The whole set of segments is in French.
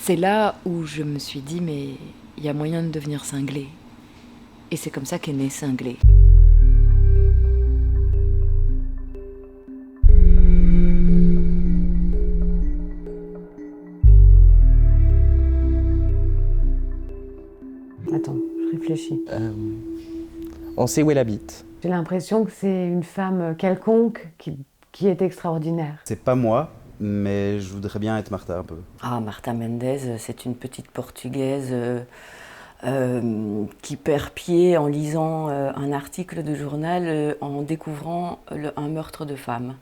C'est là où je me suis dit, mais il y a moyen de devenir cinglé. Et c'est comme ça qu'est né Cinglé. Attends, je réfléchis. On sait où elle habite. J'ai l'impression que c'est une femme quelconque qui est extraordinaire. C'est pas moi, mais je voudrais bien être Martha un peu. Ah, Martha Mendes, c'est une petite Portugaise qui perd pied en lisant un article de journal en découvrant un meurtre de femme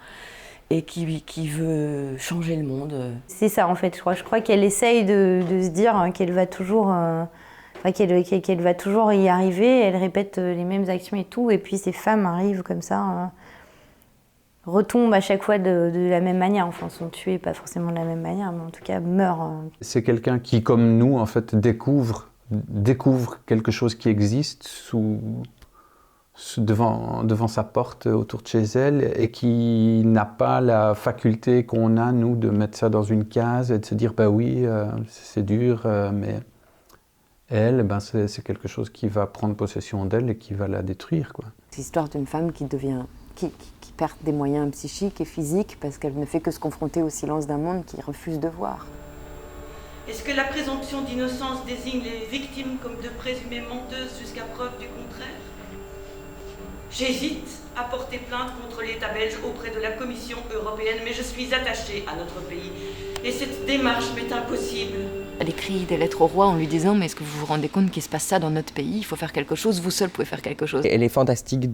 et qui veut changer le monde. C'est ça en fait, je crois qu'elle essaye de se dire qu'elle va toujours... qu'elle va toujours y arriver, elle répète les mêmes actions et tout, et puis ces femmes arrivent comme ça, retombent à chaque fois de la même manière, enfin sont tuées pas forcément de la même manière, mais en tout cas meurent. C'est quelqu'un qui, comme nous, en fait, découvre quelque chose qui existe devant sa porte, autour de chez elle, et qui n'a pas la faculté qu'on a, nous, de mettre ça dans une case et de se dire, bah oui, c'est dur, mais... Elle, c'est quelque chose qui va prendre possession d'elle et qui va la détruire, quoi. C'est l'histoire d'une femme qui perd des moyens psychiques et physiques parce qu'elle ne fait que se confronter au silence d'un monde qui refuse de voir. Est-ce que la présomption d'innocence désigne les victimes comme de présumées menteuses jusqu'à preuve du contraire? J'hésite à porter plainte contre l'État belge auprès de la Commission européenne, mais je suis attachée à notre pays et cette démarche m'est impossible. Elle écrit des lettres au roi en lui disant « Mais est-ce que vous vous rendez compte qu'il se passe ça dans notre pays? Il faut faire quelque chose, vous seul pouvez faire quelque chose. » Elle est fantastique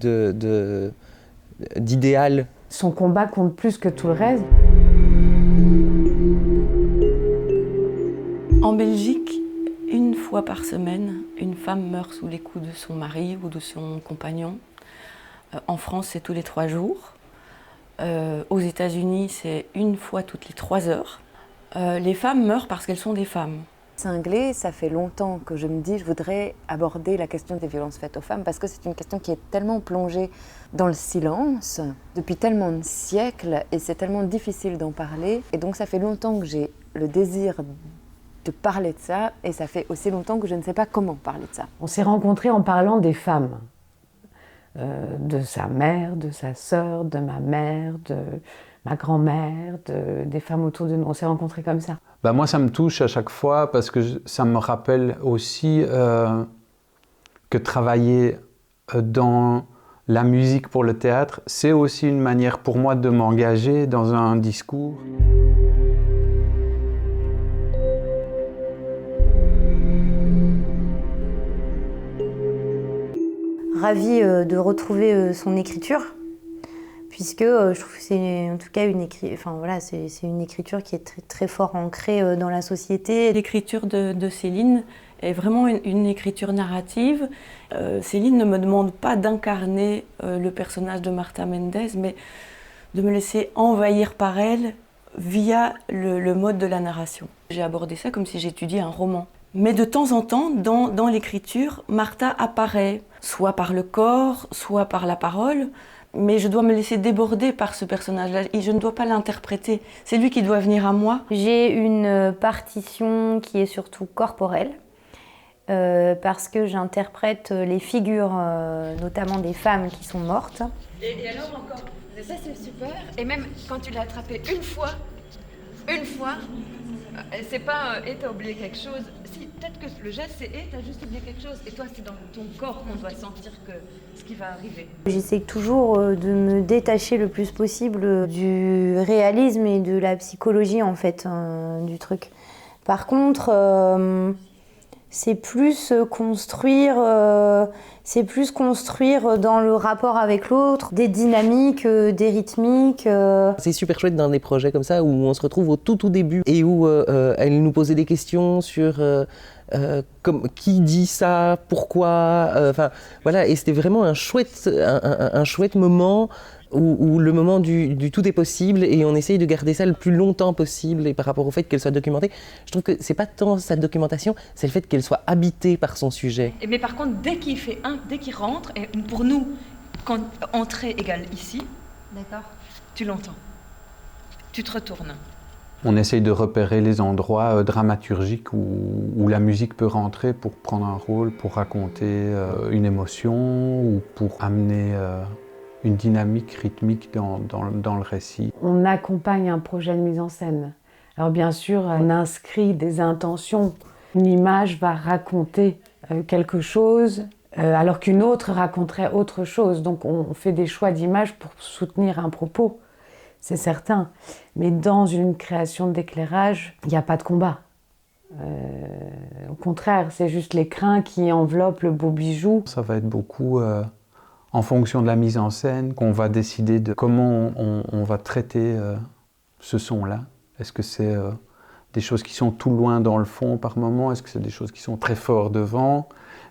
d'idéal. Son combat compte plus que tout le reste. En Belgique, une fois par semaine, une femme meurt sous les coups de son mari ou de son compagnon. En France, c'est tous les 3 jours. Aux États-Unis, c'est une fois toutes les 3 heures. Les femmes meurent parce qu'elles sont des femmes. Cinglé, ça fait longtemps que je me dis je voudrais aborder la question des violences faites aux femmes parce que c'est une question qui est tellement plongée dans le silence depuis tellement de siècles et c'est tellement difficile d'en parler. Et donc ça fait longtemps que j'ai le désir de parler de ça et ça fait aussi longtemps que je ne sais pas comment parler de ça. On s'est rencontrés en parlant des femmes. De sa mère, de sa sœur, de ma mère, de ma grand-mère, des femmes autour de nous. On s'est rencontrés comme ça. Moi, ça me touche à chaque fois parce que ça me rappelle aussi que travailler dans la musique pour le théâtre, c'est aussi une manière pour moi de m'engager dans un discours. Ravie de retrouver son écriture, puisque je trouve que c'est en tout cas c'est une écriture qui est très, très fort ancrée dans la société. L'écriture de Céline est vraiment une écriture narrative. Céline ne me demande pas d'incarner le personnage de Martha Mendes, mais de me laisser envahir par elle via le mode de la narration. J'ai abordé ça comme si j'étudiais un roman. Mais de temps en temps, dans l'écriture, Martha apparaît, soit par le corps, soit par la parole, mais je dois me laisser déborder par ce personnage-là et je ne dois pas l'interpréter. C'est lui qui doit venir à moi. J'ai une partition qui est surtout corporelle, parce que j'interprète les figures, notamment des femmes qui sont mortes. Et alors encore, ça c'est super, et même quand tu l'as attrapé une fois, c'est pas et t'as oublié quelque chose. Si, peut-être que le geste c'est et t'as juste oublié quelque chose. Et toi, c'est dans ton corps qu'on doit sentir que ce qui va arriver. J'essaie toujours de me détacher le plus possible du réalisme et de la psychologie en fait du truc. Par contre, c'est plus construire dans le rapport avec l'autre, des dynamiques, des rythmiques. C'est super chouette dans des projets comme ça où on se retrouve au tout début et où elle nous posait des questions sur qui dit ça, pourquoi, voilà, et c'était vraiment un chouette moment où le moment du tout est possible et on essaye de garder ça le plus longtemps possible et par rapport au fait qu'elle soit documentée. Je trouve que c'est pas tant sa documentation, c'est le fait qu'elle soit habitée par son sujet. Mais par contre, dès qu'il rentre, et pour nous, quand entrée égale ici, d'accord, tu l'entends. Tu te retournes. On essaye de repérer les endroits dramaturgiques où la musique peut rentrer pour prendre un rôle, pour raconter une émotion ou pour amener une dynamique rythmique dans le récit. On accompagne un projet de mise en scène. Alors bien sûr, on inscrit des intentions. Une image va raconter quelque chose, alors qu'une autre raconterait autre chose. Donc on fait des choix d'images pour soutenir un propos, c'est certain. Mais dans une création d'éclairage, il n'y a pas de combat. Au contraire, c'est juste l'écrin qui enveloppe le beau bijou. Ça va être beaucoup en fonction de la mise en scène qu'on va décider de comment on va traiter ce son-là. Est-ce que c'est des choses qui sont tout loin dans le fond par moment? Est-ce que c'est des choses qui sont très fort devant?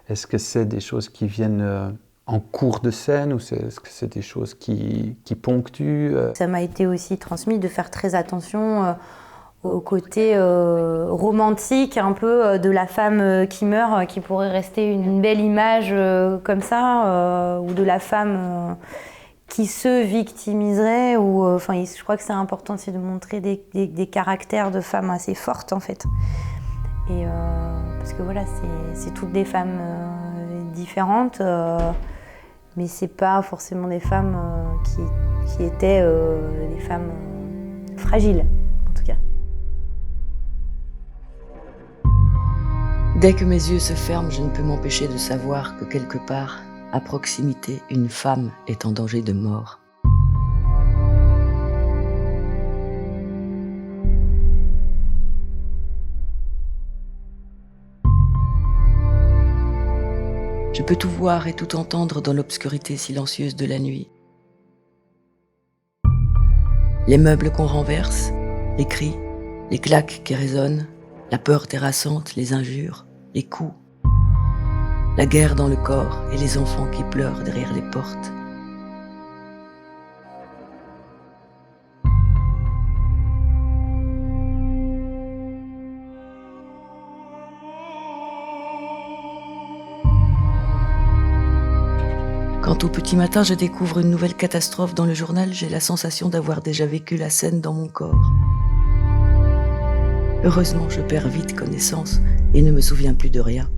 Est-ce que c'est des choses qui viennent en cours de scène ou est-ce que c'est des choses qui ponctuent? Ça m'a été aussi transmis de faire très attention au côté romantique un peu de la femme qui meurt, qui pourrait rester une belle image comme ça, ou de la femme qui se victimiserait. Enfin, je crois que c'est important aussi de montrer des caractères de femmes assez fortes en fait. Et parce que voilà, c'est toutes des femmes différentes, mais c'est pas forcément des femmes qui étaient des femmes fragiles, en tout cas. Dès que mes yeux se ferment, je ne peux m'empêcher de savoir que quelque part, à proximité, une femme est en danger de mort. Je peux tout voir et tout entendre dans l'obscurité silencieuse de la nuit. Les meubles qu'on renverse, les cris, les claques qui résonnent, la peur terrassante, les injures, les coups, la guerre dans le corps et les enfants qui pleurent derrière les portes. Quand au petit matin je découvre une nouvelle catastrophe dans le journal, j'ai la sensation d'avoir déjà vécu la scène dans mon corps. Heureusement, je perds vite connaissance et ne me souviens plus de rien.